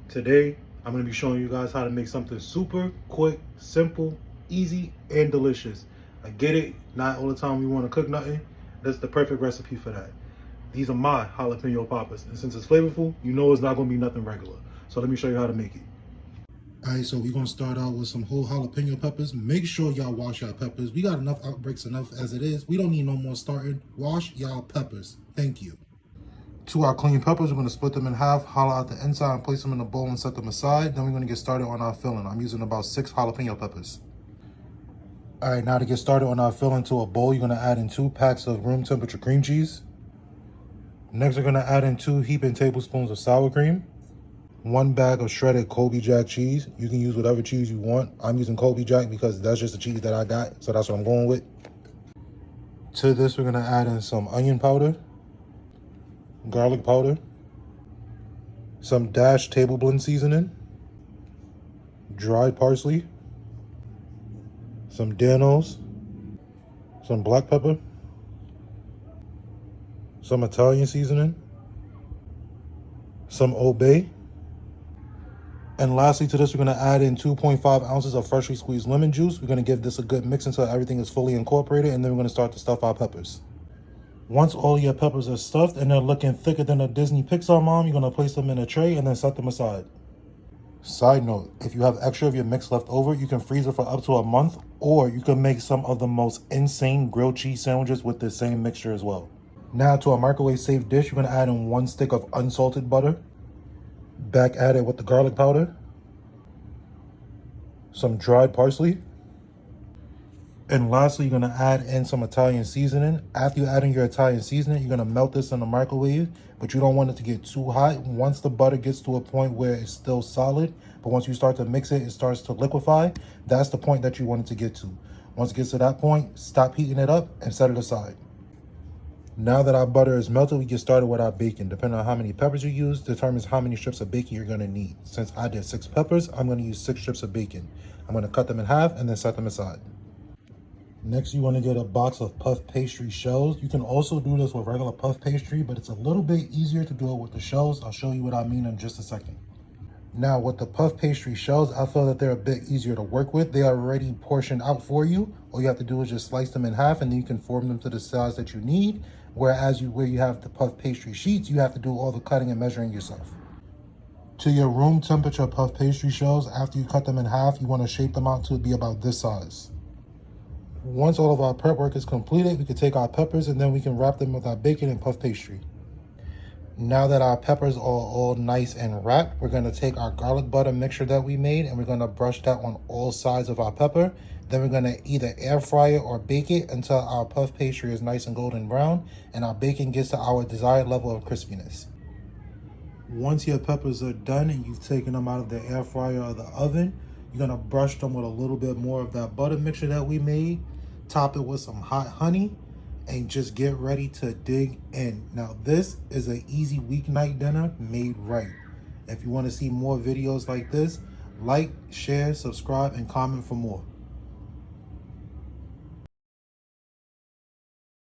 Today, I'm going to be showing you guys how to make something super quick, simple, easy, and delicious. I get it, not all the time we want to cook nothing. That's the perfect recipe for that. These are my jalapeno poppers, and since it's flavorful, you know it's not going to be nothing regular. So let me show you how to make it. Alright, so we're going to start out with some whole jalapeno peppers. Make sure y'all wash y'all peppers. We got enough outbreaks enough as it is. We don't need no more starting. Wash y'all peppers. Thank you. To our clean peppers, we're going to split them in half, hollow out the inside, and place them in a bowl and set them aside. Then we're going to get started on our filling. I'm using about 6 jalapeno peppers. Alright, now to get started on our filling, to a bowl, you're going to add in 2 packs of room temperature cream cheese. Next, we're going to add in 2 heaping tablespoons of sour cream. 1 bag of shredded Colby Jack cheese. You can use whatever cheese you want. I'm using Colby Jack because that's just the cheese that I got, so that's what I'm going with. To this, we're going to add in some onion powder, garlic powder, some Dash table blend seasoning, dried parsley, some Danos, some black pepper, some Italian seasoning, some Old Bay, and lastly to this, we're going to add in 2.5 ounces of freshly squeezed lemon juice. We're going to give this a good mix until everything is fully incorporated, and then we're going to start to stuff our peppers. Once all your peppers are stuffed and they're looking thicker than a Disney Pixar mom, you're going to place them in a tray and then set them aside. Side note, if you have extra of your mix left over, you can freeze it for up to a month, or you can make some of the most insane grilled cheese sandwiches with the same mixture as well. Now to a microwave safe dish, you're going to add in 1 stick of unsalted butter, back at it with the garlic powder, some dried parsley, and lastly, you're going to add in some Italian seasoning. After you add in your Italian seasoning, you're going to melt this in the microwave, but you don't want it to get too hot. Once the butter gets to a point where it's still solid, but once you start to mix it, it starts to liquefy. That's the point that you want it to get to. Once it gets to that point, stop heating it up and set it aside. Now that our butter is melted, we get started with our bacon. Depending on how many peppers you use, determines how many strips of bacon you're going to need. Since I did 6 peppers, I'm going to use 6 strips of bacon. I'm going to cut them in half and then set them aside. Next, you want to get a box of puff pastry shells. You can also do this with regular puff pastry, but it's a little bit easier to do it with the shells. I'll show you what I mean in just a second. Now, with the puff pastry shells, I feel that they're a bit easier to work with. They are already portioned out for you. All you have to do is just slice them in half, and then you can form them to the size that you need. Whereas where you have the puff pastry sheets, you have to do all the cutting and measuring yourself. To your room temperature puff pastry shells, after you cut them in half, you want to shape them out to be about this size. Once all of our prep work is completed, we can take our peppers and then we can wrap them with our bacon and puff pastry. Now that our peppers are all nice and wrapped, we're going to take our garlic butter mixture that we made and we're going to brush that on all sides of our pepper. Then we're going to either air fry it or bake it until our puff pastry is nice and golden brown and our bacon gets to our desired level of crispiness. Once your peppers are done and you've taken them out of the air fryer or the oven, you're going to brush them with a little bit more of that butter mixture that we made, top it with some hot honey, and just get ready to dig in. Now, this is an easy weeknight dinner made right. If you want to see more videos like this, like, share, subscribe, and comment for more.